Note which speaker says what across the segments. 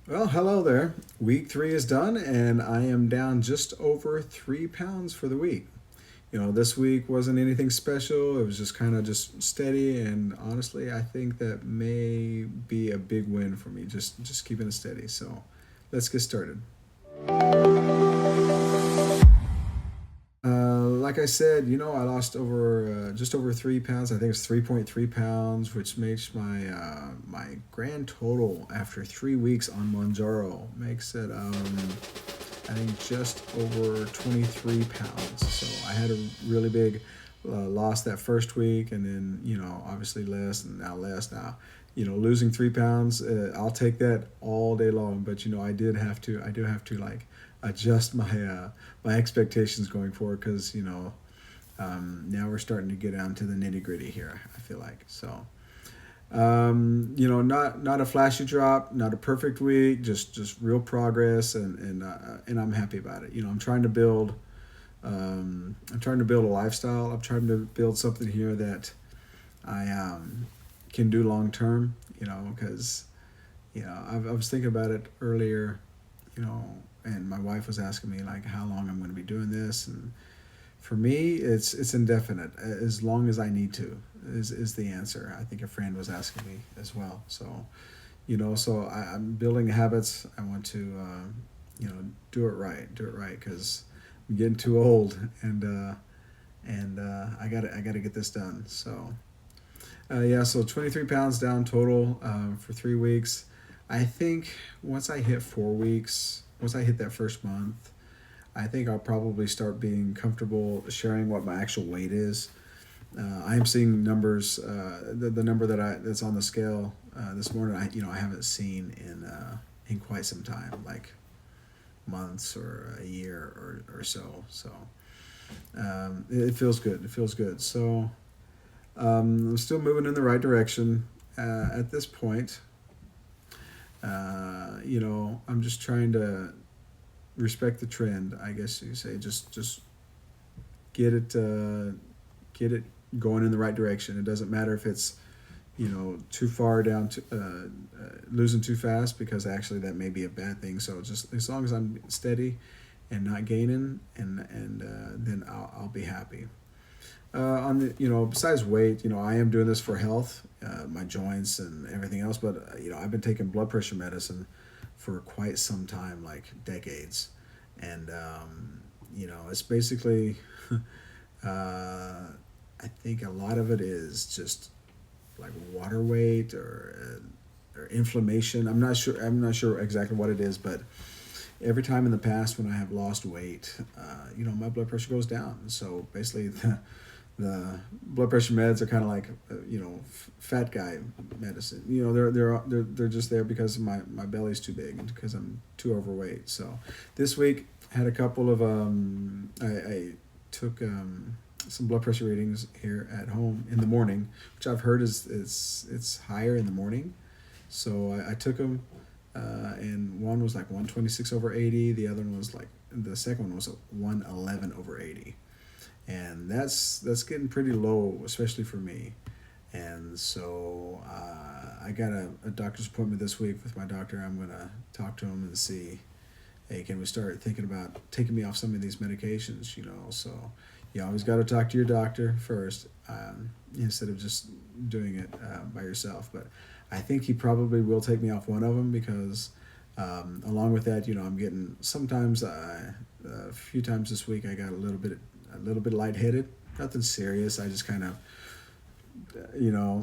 Speaker 1: Well, hello there. Week 3 is done, and I am down just over 3 pounds for the week. This week wasn't anything special. It was just kind of just steady, and honestly, I think that may be a big win for me. Just keeping it steady. So, let's get started. Like I said, I lost over just over 3 pounds. I think it's 3.3 pounds, which makes my grand total after 3 weeks on Monjaro makes it I think just over 23 pounds. So I had a really big loss that first week, and then obviously less, and now less. Now, losing 3 pounds, I'll take that all day long. But I do have to like adjust my expectations going forward because now we're starting to get down to the nitty gritty here. I feel like so. Not a flashy drop, not a perfect week, just real progress, and I'm happy about it. I'm trying to build a lifestyle. I'm trying to build something here that I can do long term. Because I was thinking about it earlier. And my wife was asking me like how long I'm going to be doing this, and for me, it's indefinite, as long as I need to. Is the answer. I think a friend was asking me as well. So, I'm building habits. I want to, do it right, because I'm getting too old, and I gotta get this done. So, yeah. So 23 pounds down total for 3 weeks. I think once I hit that first month, I think I'll probably start being comfortable sharing what my actual weight is. I am seeing numbers. The number that's on the scale this morning, I haven't seen in quite some time, like months or a year or so. So it feels good. It feels good. So I'm still moving in the right direction at this point. I'm just trying to respect the trend, I guess you say. Just get it get it going in the right direction. It doesn't matter if it's too far down to losing too fast, because actually that may be a bad thing. So just as long as I'm steady and not gaining, and then I'll be happy. On the besides weight, I am doing this for health, my joints and everything else. But I've been taking blood pressure medicine for quite some time, like decades, and it's basically I think a lot of it is just like water weight or inflammation. I'm not sure exactly what it is, but every time in the past when I have lost weight, my blood pressure goes down. So basically, the blood pressure meds are kind of like fat guy medicine. They're just there because my belly's too big and because I'm too overweight. So this week had a couple of I took some blood pressure readings here at home in the morning, which I've heard is it's higher in the morning. So I took them, and one was like 126 over 80. The second one was 111 over 80, and that's getting pretty low, especially for me. And so I got a doctor's appointment this week with my doctor. I'm gonna talk to him and see, hey, can we start thinking about taking me off some of these medications? So you always got to talk to your doctor first, instead of just doing it by yourself. But I think he probably will take me off one of them because, along with that, I'm getting sometimes a few times this week I got a little bit lightheaded. Nothing serious. I just kind of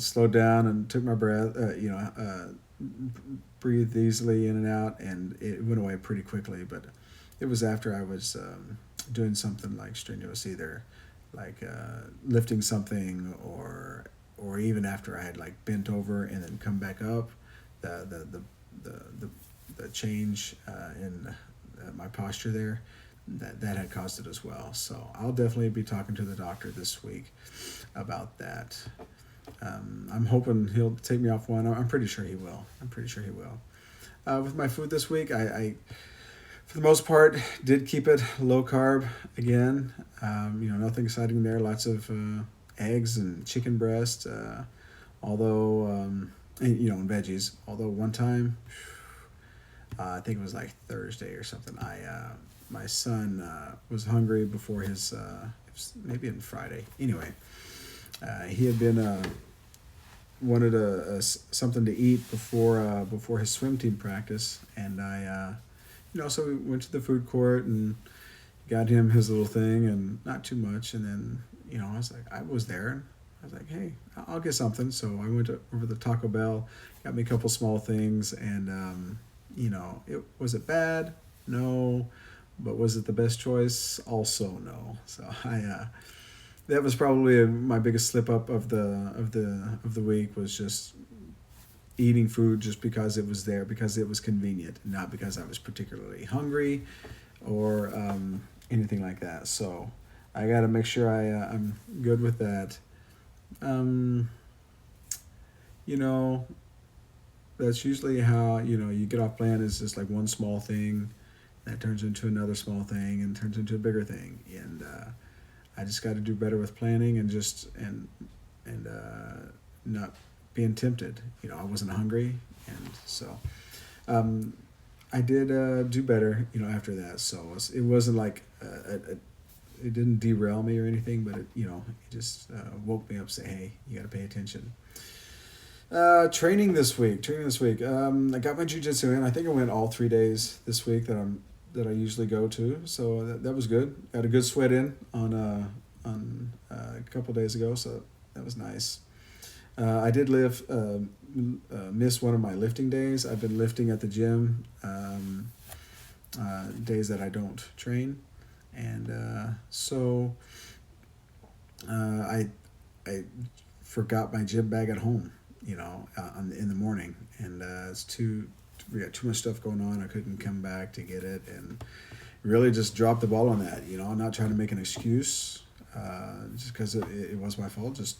Speaker 1: slowed down and took my breath. Breathed easily in and out, and it went away pretty quickly. But it was after I was doing something like strenuous, either like lifting something, or even after I had like bent over and then come back up. The change in my posture there, that had caused it as well. So I'll definitely be talking to the doctor this week about that. I'm hoping he'll take me off one. I'm pretty sure he will. With my food this week, I for the most part did keep it low carb again. Nothing exciting there. Lots of eggs and chicken breast. Although, and veggies. Although one time, I think it was like Thursday or something. My son was hungry before his it was maybe on Friday. Anyway, he had been wanted something to eat before his swim team practice, and so we went to the food court and got him his little thing, and not too much, and then I was there, and I was like, hey, I'll get something. So I went over to Taco Bell, got me a couple small things, and was it bad? No. But was it the best choice? Also no. So that was probably my biggest slip up of the week, was just eating food just because it was there, because it was convenient, not because I was particularly hungry or anything like that. So I got to make sure I'm good with that. That's usually how you get off plan, is just like one small thing that turns into another small thing and turns into a bigger thing, and I just got to do better with planning and just and not being tempted. I wasn't hungry, and so I did do better after that. So it wasn't like it didn't derail me or anything, but it just woke me up, say, hey, you got to pay attention. Training this week. I got my jiu-jitsu in. I think I went all 3 days this week that I usually go to. So that was good. Got a good sweat in on a couple days ago. So that was nice. I did miss one of my lifting days. I've been lifting at the gym days that I don't train, and so I forgot my gym bag at home. In the morning, and we got too much stuff going on. I couldn't come back to get it, and really just dropped the ball on that. I'm not trying to make an excuse, just because it was my fault. Just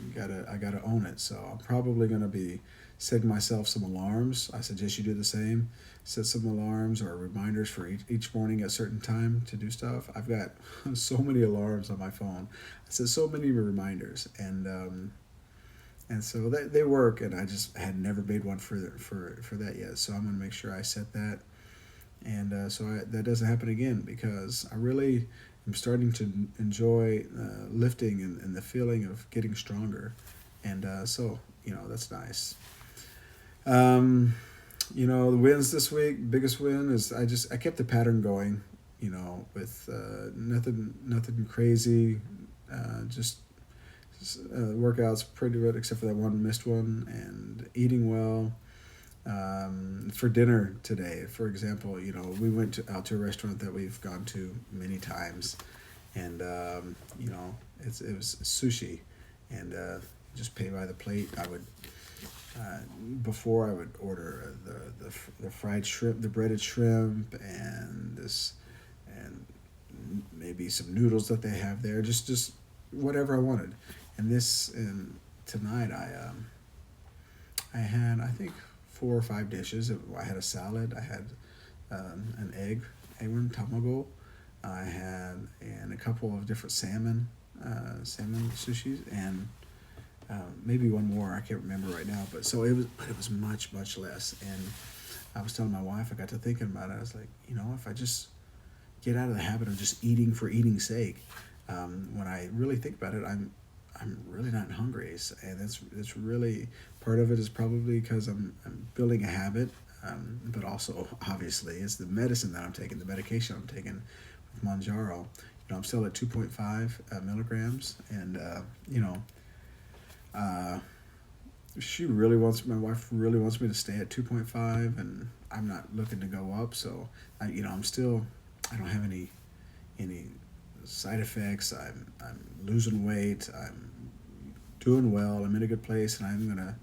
Speaker 1: I gotta own it. So I'm probably gonna be setting myself some alarms. I suggest you do the same. Set some alarms or reminders for each morning at a certain time to do stuff. I've got so many alarms on my phone. I set so many reminders, and so they work, and I just had never made one for that yet. So I'm going to make sure I set that, and that doesn't happen again, because I really am starting to enjoy lifting and the feeling of getting stronger, and so that's nice. The wins this week. Biggest win is I kept the pattern going, with nothing crazy, just. Workouts pretty good, except for that one missed one, and eating well. For dinner today, for example, we went out to a restaurant that we've gone to many times, and it was sushi, and just pay by the plate. I would before I would order the fried shrimp, the breaded shrimp, and maybe some noodles that they have there, just whatever I wanted. And tonight I had, I think, 4 or 5 dishes. I had a salad. I had an egg tamago. I had a couple of different salmon sushis, and maybe one more. I can't remember right now. But it was much less. And I was telling my wife, I got to thinking about it. I was like, if I just get out of the habit of just eating for eating's sake, when I really think about it, I'm really not hungry, and that's really part of it is probably because I'm building a habit, but also obviously it's the medicine that I'm taking, the medication I'm taking with Mounjaro. I'm still at 2.5 milligrams, and my wife really wants me to stay at 2.5, and I'm not looking to go up. So I don't have any side effects. I'm losing weight. I'm doing well. I'm in a good place, and I'm gonna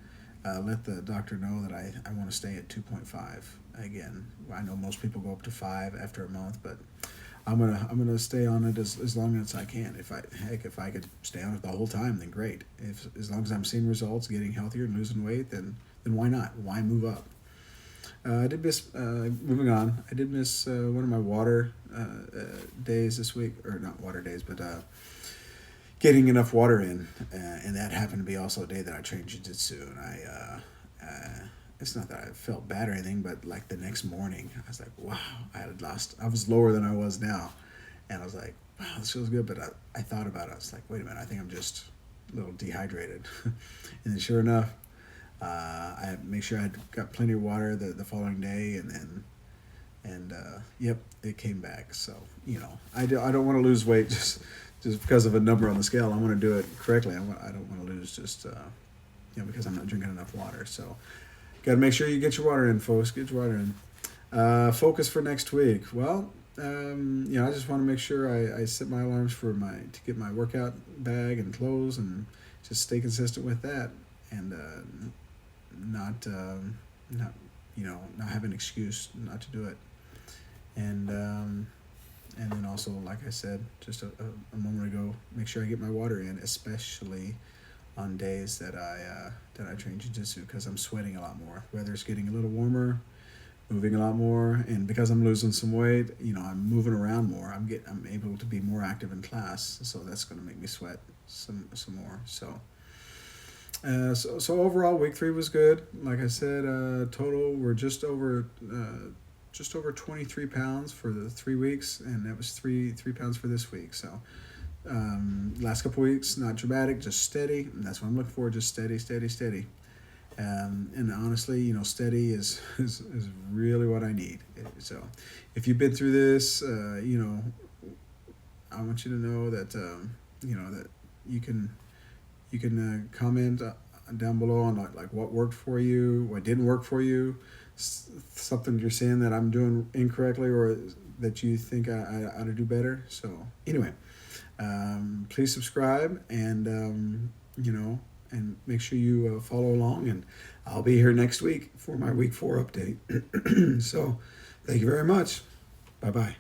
Speaker 1: let the doctor know that I want to stay at 2.5 again. I know most people go up to 5 after a month, but I'm gonna stay on it as long as I can. If I could stay on it the whole time, then great. As long as I'm seeing results, getting healthier and losing weight, then why not? Why move up? I did miss, moving on, I did miss one of my water days this week, or not water days, but getting enough water in, and that happened to be also a day that I trained jiu-jitsu, and it's not that I felt bad or anything, but like the next morning, I was like, wow, I was lower than I was now. And I was like, wow, this feels good. But I thought about it. I was like, wait a minute, I think I'm just a little dehydrated. And then sure enough, I make sure I got plenty of water the following day, and yep, it came back. So, I don't want to lose weight just because of a number on the scale. I want to do it correctly. I don't want to lose just, because I'm not drinking enough water. So, got to make sure you get your water in, folks. Get your water in. Focus for next week. Well, I just want to make sure I set my alarms to get my workout bag and clothes, and just stay consistent with that, and not have an excuse not to do it. And then also, like I said just a moment ago, make sure I get my water in, especially on days that I train jiu-jitsu, because I'm sweating a lot more. Weather's getting a little warmer, moving a lot more, and because I'm losing some weight, I'm moving around more. I'm able to be more active in class, so that's going to make me sweat some more. So overall, week 3 was good. Like I said, total we're just over 23 pounds for the 3 weeks, and that was 3 pounds for this week. So last couple weeks, not dramatic, just steady, and that's what I'm looking for. Just steady. And honestly, steady is really what I need. So if you've been through this, I want you to know that that you can comment down below on like what worked for you, what didn't work for you, something you're saying that I'm doing incorrectly, or that you think I ought to do better. So anyway, please subscribe, and and make sure you follow along, and I'll be here next week for my week 4 update. So thank you very much. Bye-bye.